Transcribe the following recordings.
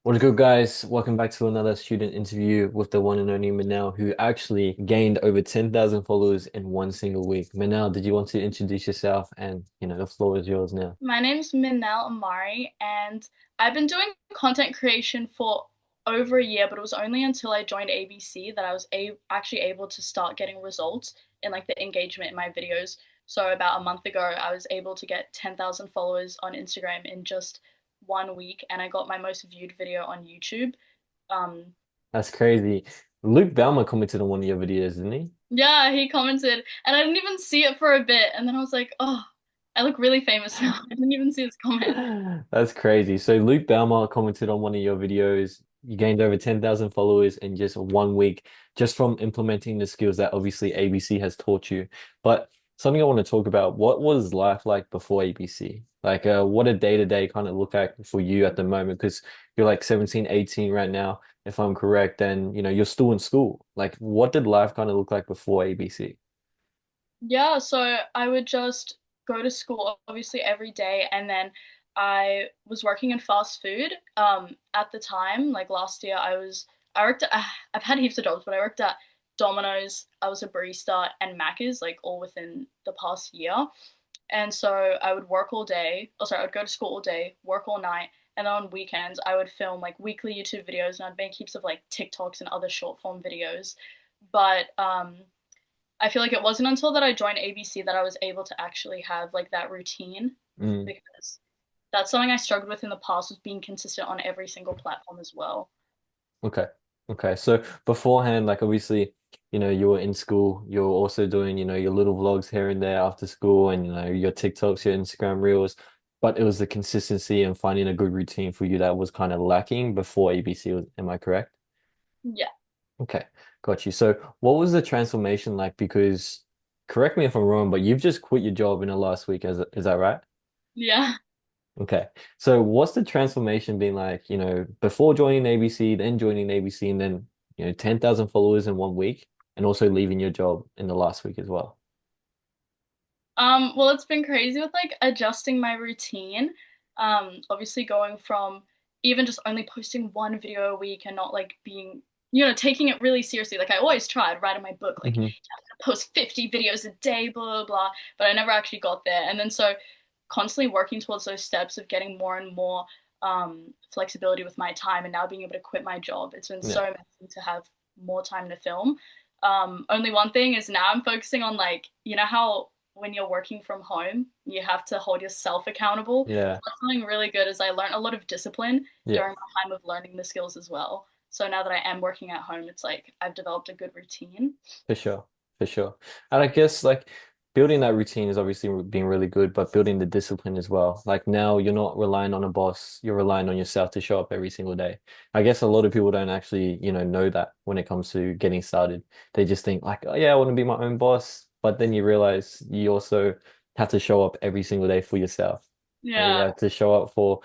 What is good, guys? Welcome back to another student interview with the one and only Manal, who actually gained over 10,000 followers in one single week. Manal, did you want to introduce yourself? And, the floor is yours now. My name's Manal Amari, and I've been doing content creation for over a year, but it was only until I joined ABC that I was actually able to start getting results in like the engagement in my videos. So about a month ago, I was able to get 10,000 followers on Instagram in just 1 week, and I got my most viewed video on YouTube. Um, That's crazy. Luke Baumer commented on one of your videos, didn't he? yeah, he commented, and I didn't even see it for a bit, and then I was like, oh, I look really famous now. I didn't even see his comment. That's crazy. So Luke Baumer commented on one of your videos. You gained over 10,000 followers in just one week, just from implementing the skills that obviously ABC has taught you. But something I want to talk about, what was life like before ABC? Like, what a day-to-day kind of look like for you at the moment? Because you're like 17, 18 right now, if I'm correct, and you're still in school. Like, what did life kind of look like before ABC? Yeah, so I would just go to school obviously every day, and then I was working in fast food. At the time, like last year, I worked at I've had heaps of jobs, but I worked at Domino's, I was a barista, and Macca's, like all within the past year. And so I would work all day. Oh, sorry, I would go to school all day, work all night, and then on weekends I would film like weekly YouTube videos, and I'd make heaps of like TikToks and other short form videos. But I feel like it wasn't until that I joined ABC that I was able to actually have like that routine, Mm. because that's something I struggled with in the past, was being consistent on every single platform as well. Okay. Okay. So beforehand, like obviously, you were in school, you were also doing, your little vlogs here and there after school and your TikToks, your Instagram reels, but it was the consistency and finding a good routine for you that was kind of lacking before ABC was, am I correct? Yeah. Okay. Got you. So what was the transformation like? Because correct me if I'm wrong, but you've just quit your job in the last week, is that right? Yeah. Okay. So what's the transformation been like, before joining ABC, then joining ABC, and then, 10,000 followers in one week, and also leaving your job in the last week as well? Well, it's been crazy with like adjusting my routine. Obviously going from even just only posting one video a week and not like being, taking it really seriously. Like I always tried, write in my book, like Hmm. you have to post 50 videos a day, blah, blah, blah. But I never actually got there. And then so constantly working towards those steps of getting more and more flexibility with my time, and now being able to quit my job. It's been so Yeah. amazing to have more time to film. Only one thing is now I'm focusing on like, how when you're working from home, you have to hold yourself accountable. So Yeah. that's something really good is I learned a lot of discipline Yeah. during my time of learning the skills as well. So now that I am working at home, it's like I've developed a good routine. For sure, for sure. And I guess like building that routine is obviously being really good, but building the discipline as well. Like now you're not relying on a boss, you're relying on yourself to show up every single day. I guess a lot of people don't actually, know that when it comes to getting started. They just think like, oh yeah, I want to be my own boss. But then you realize you also have to show up every single day for yourself. You Yeah. have to show up for,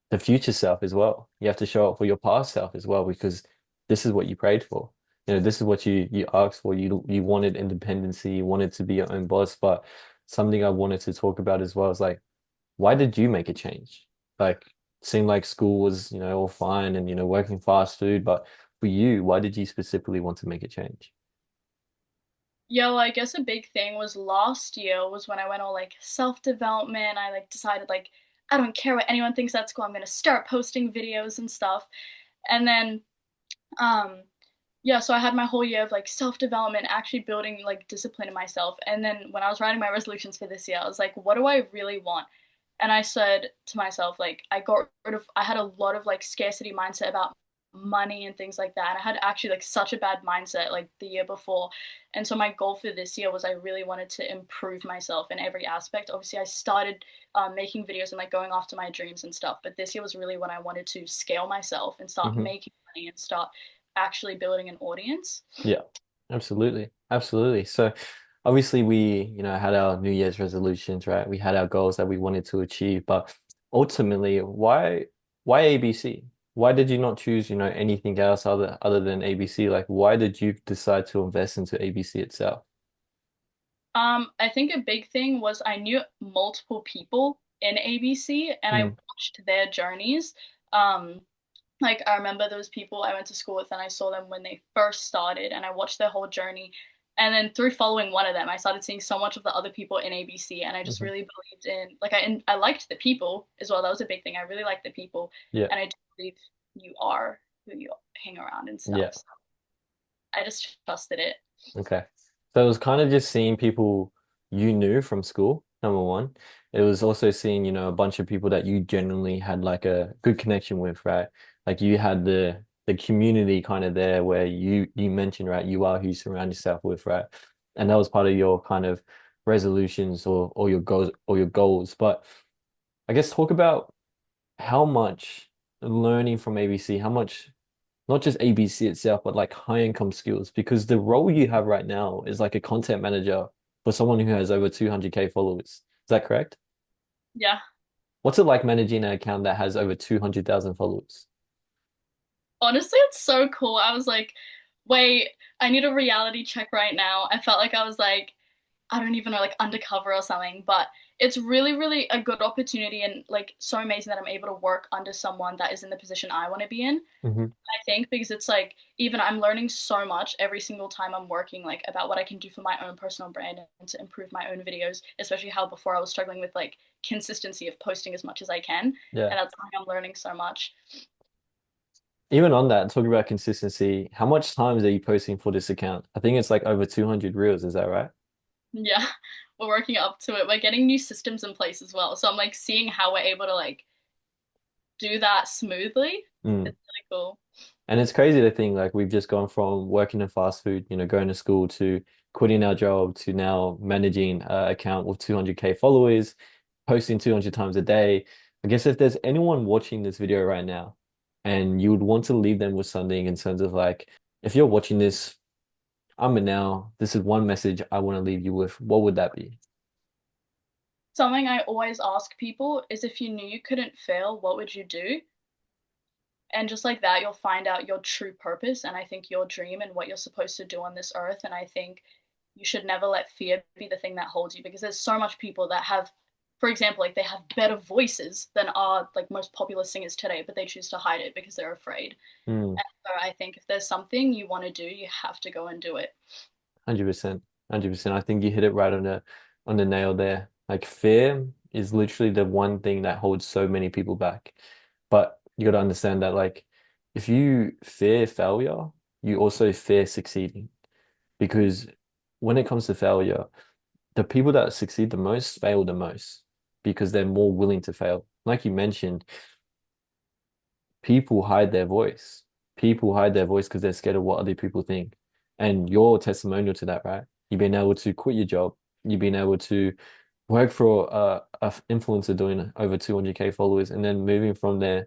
the future self as well. You have to show up for your past self as well because this is what you prayed for. This is what you asked for. You wanted independency, you wanted to be your own boss. But something I wanted to talk about as well is like, why did you make a change? Like, seemed like school was, all fine and working fast food, but for you, why did you specifically want to make a change? Yeah, well, I guess a big thing was last year was when I went all like self-development. I like decided like I don't care what anyone thinks at school. I'm gonna start posting videos and stuff. And then um yeah, so I had my whole year of like self-development, actually building like discipline in myself. And then when I was writing my resolutions for this year, I was like, what do I really want? And I said to myself, like, I had a lot of like scarcity mindset about money and things like that. And I had actually like such a bad mindset like the year before. And so my goal for this year was I really wanted to improve myself in every aspect. Obviously, I started making videos and like going after my dreams and stuff. But this year was really when I wanted to scale myself and start Hmm. making money and start actually building an audience. Yeah, absolutely. Absolutely. So obviously we, had our New Year's resolutions, right? We had our goals that we wanted to achieve, but ultimately, why ABC? Why did you not choose, anything else other than ABC? Like why did you decide to invest into ABC itself? I think a big thing was I knew multiple people in ABC and I Mm, watched their journeys. Um, like I remember those people I went to school with and I saw them when they first started and I watched their whole journey. And then through following one of them, I started seeing so much of the other people in ABC and I just Hmm. really believed in like I liked the people as well. That was a big thing. I really liked the people Yeah. and I do believe you are who you hang around and Yeah. stuff. So I just trusted it. Okay. So it was kind of just seeing people you knew from school, number one. It was also seeing, a bunch of people that you genuinely had like a good connection with, right? Like you had the community kind of there where you mentioned, right? You are who you surround yourself with, right? And that was part of your kind of resolutions or your goals. But I guess talk about how much learning from ABC, how much not just ABC itself, but like high income skills, because the role you have right now is like a content manager for someone who has over 200K followers. Is that correct? Yeah. What's it like managing an account that has over 200,000 followers? Honestly, it's so cool. I was like, wait, I need a reality check right now. I felt like I was like, I don't even know, like undercover or something, but it's really, really a good opportunity and like so amazing that I'm able to work under someone that is in the position I want to be in. Hmm. I think because it's like even I'm learning so much every single time I'm working like about what I can do for my own personal brand and to improve my own videos, especially how before I was struggling with like consistency of posting as much as I can, Yeah. and that's why I'm learning so much. Even on that, talking about consistency, how much times are you posting for this account? I think it's like over 200 reels, is that right? Yeah, we're working up to it. We're getting new systems in place as well. So I'm like seeing how we're able to like do that smoothly. Mm. It's really cool. And it's crazy to think like we've just gone from working in fast food, going to school to quitting our job to now managing an account with 200K followers, posting 200 times a day. I guess if there's anyone watching this video right now and you would want to leave them with something in terms of like, if you're watching this, I'm Manal, this is one message I want to leave you with, what would that be? Something I always ask people is if you knew you couldn't fail, what would you do? And just like that, you'll find out your true purpose and I think your dream and what you're supposed to do on this earth. And I think you should never let fear be the thing that holds you because there's so much people that have, for example, like they have better voices than our like most popular singers today, but they choose to hide it because they're afraid. Hmm. And so I think if there's something you want to do, you have to go and do it. 100%. 100%. I think you hit it right on the nail there. Like fear is literally the one thing that holds so many people back. But you got to understand that like if you fear failure, you also fear succeeding. Because when it comes to failure, the people that succeed the most fail the most because they're more willing to fail. Like you mentioned, people hide their voice. People hide their voice because they're scared of what other people think. And you're testimonial to that, right? You've been able to quit your job. You've been able to work for a influencer doing over 200K followers and then moving from there